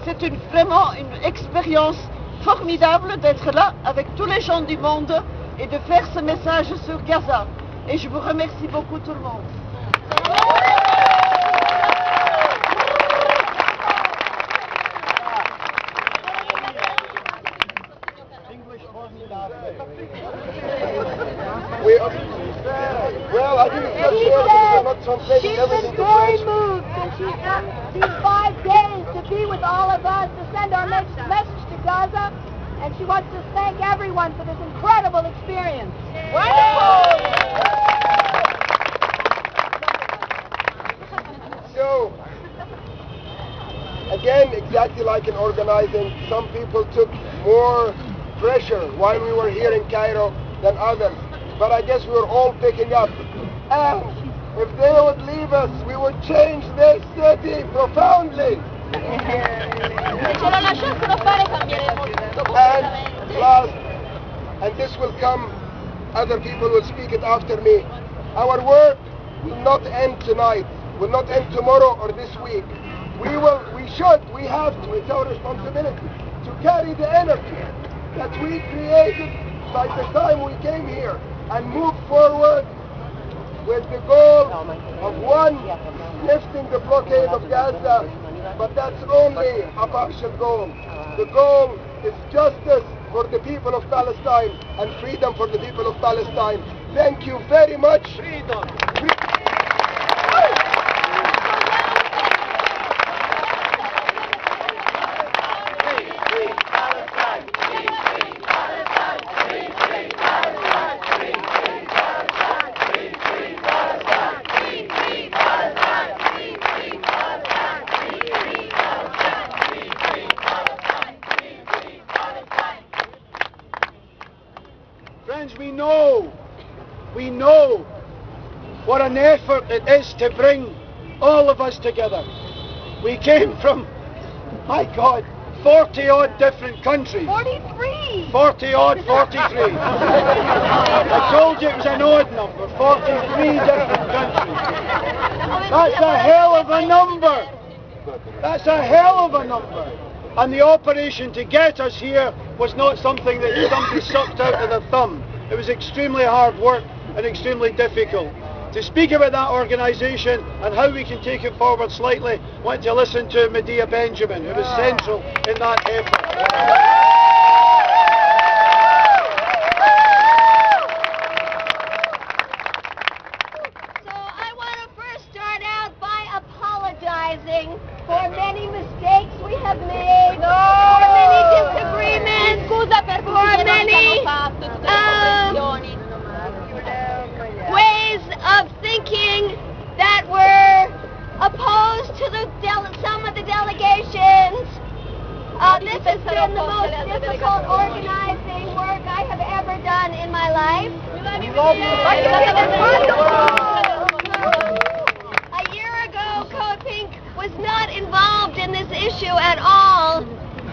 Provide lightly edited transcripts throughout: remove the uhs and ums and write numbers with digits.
C'est vraiment une expérience formidable d'être là avec tous les gens du monde et de faire ce message sur Gaza. Et je vous remercie beaucoup tout le monde. Well, I think it's just fair not translating everything to very French. moved and she's got these 5 days to be with all of us, to send our message to Gaza, and she wants to thank everyone for this incredible experience. Wonderful! So, again, exactly like in organizing, some people took more pressure while we were here in Cairo than others. But I guess we were all picking up. And if they would leave us, we would change this city profoundly. And last, and this will come, other people will speak it after me. Our work will not end tonight, will not end tomorrow or this week. We have to, it's our responsibility to carry the energy that we created by the time we came here and move forward with the goal of one, lifting the blockade of Gaza, but that's only a partial goal. The goal is justice for the people of Palestine and freedom for the people of Palestine. Thank you very much. Freedom. Friends, we know what an effort it is to bring all of us together. We came from, my God, 40 odd different countries. 43! 40 odd, 43. I told you it was an odd number, 43 different countries. That's a hell of a number. That's a hell of a number. And the operation to get us here was not something that somebody sucked out of their thumb. It was extremely hard work and extremely difficult. To speak about that organisation and how we can take it forward slightly, I want to listen to Medea Benjamin, who was central in that effort. So I want to first start out by apologizing for many mistakes we have made, for many disagreements, for many ways of thinking that were opposed to some of the delegations. This has been the most difficult organizing work I have ever done in my life. A year ago, CoPink was not involved in this issue at all,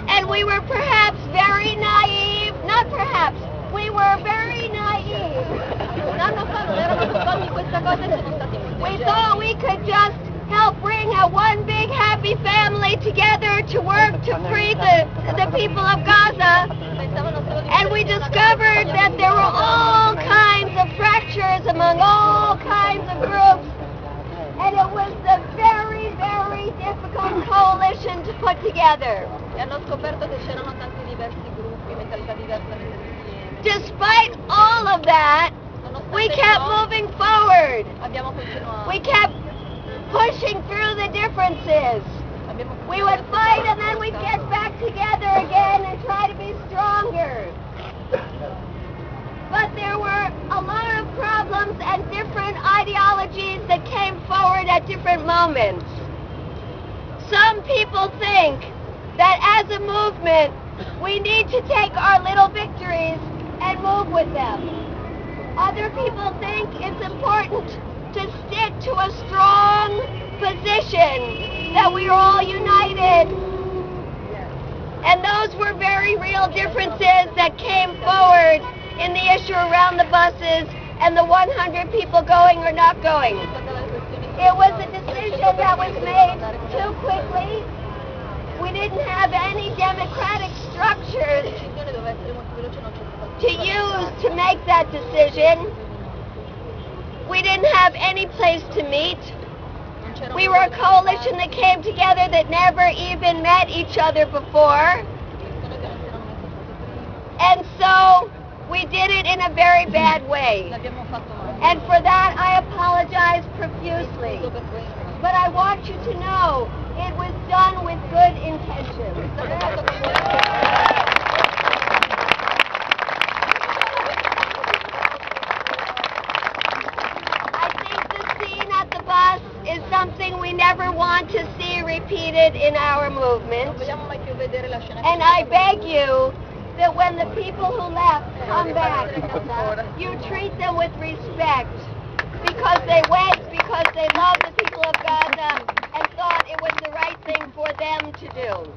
and we were perhaps very naive. Not perhaps, we were very naive. We thought we could just help bring a one big happy family together to work to free the people of Gaza. And we discovered that there were all kinds of fractures among all kinds of groups. And it was a very, very difficult coalition to put together. Despite all of that, we kept moving forward. We kept pushing through the differences. We would fight and then we'd get back together again and try to be stronger. But there were a lot of problems and different ideologies that came forward at different moments. Some people think that as a movement, we need to take our little victories and move with them. Other people think it's important to stick to a strong position, that we are all united. And those were very real differences that came forward in the issue around the buses and the 100 people going or not going. It was a decision that was made too quickly. We didn't have any democratic structures to use to make that decision. We didn't have any place to meet. We were a coalition that came together that never even met each other before. And so we did it in a very bad way. And for that I apologize profusely. But I want you to know it was done with good intentions. I think the scene at the bus is something we never want to see repeated in our movement. And I beg you that when the people who left come back, you treat them with respect because they went, because they love the people of Gaza and thought it was the right thing for them to do.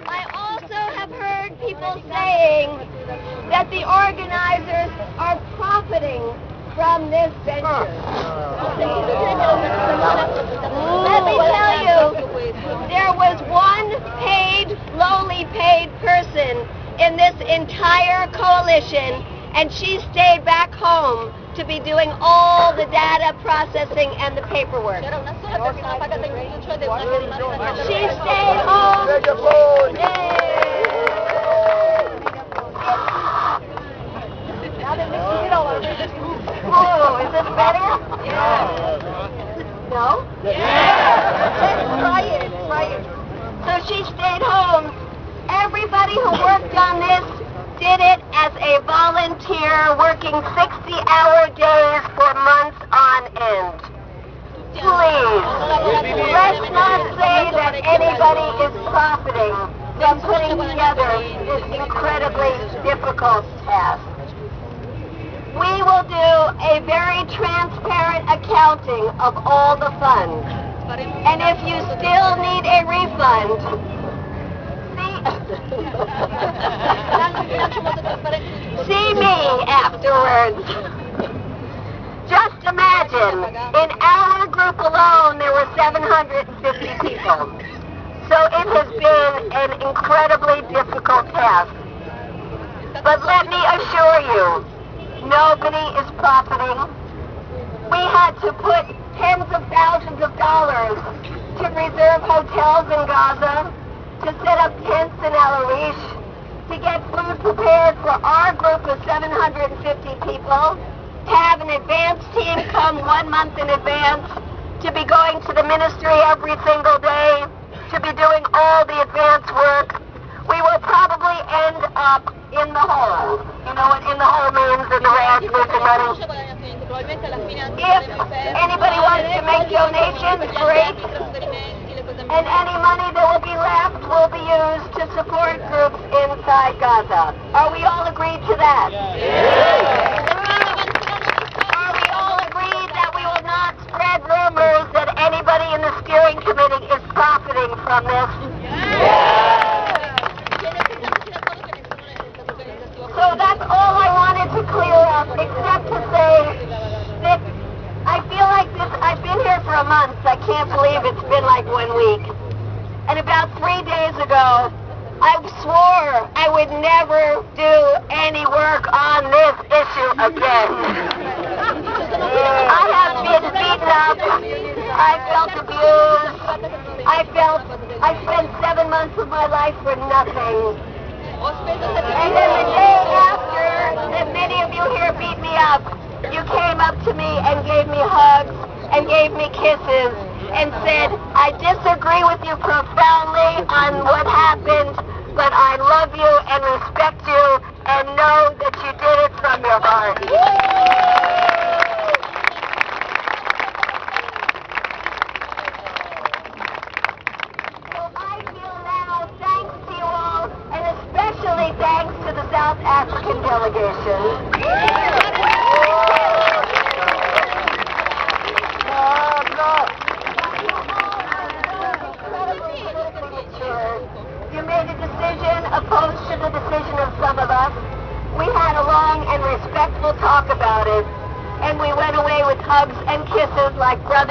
I also have heard people saying that the organizers are profiting from this venture. Let me tell you, there was one paid, lowly paid person in this entire coalition, and she stayed back home to be doing all the data processing and the paperwork. She stayed home. Oh, is this better? No? Let's try it. So she stayed home. Everybody who worked on this did it as a volunteer, working 60-hour days for months on end. Please, let's not say that anybody is profiting from putting together this incredibly difficult task. We will do a very transparent accounting of all the funds. And if you still need a refund, see me afterwards. Just imagine, in our group alone, there were 750 people. So it has been an incredibly difficult task. But let me assure you, nobody is profiting. We had to put tens of thousands of dollars to reserve hotels in Gaza, to set up tents in Al Arish, to get food prepared for our group of 750 people, to have an advance team come 1 month in advance, to be going to the ministry every single day, to be doing all the advance work. We will probably end up in the hole. You know what in the hole means in the way I speak and money? If anybody wants to make donations, great. And any money that will be left will be used to support groups inside Gaza. Are we all agreed to that? Yes. Are we all agreed that we will not spread rumors that anybody in the steering committee is profiting from this? Yes. So that's all I wanted to clear up, except to say that I feel like this, I've been here for a month, I can't believe it's been like 1 week. And about 3 days ago, I swore I would never do any work on this issue again. I have been beaten up, I felt abused, I spent 7 months of my life for nothing. And then the day after that many of you here beat me up, you came up to me and gave me hugs and gave me kisses and said, I disagree with you profoundly on what happened, but I love you and respect you and know that you did it from your heart. So I feel now, thanks to you all, and especially thanks to the South African delegation. You made a decision opposed to the decision of some of us. We had a long and respectful talk about it, and we went away with hugs and kisses like brothers.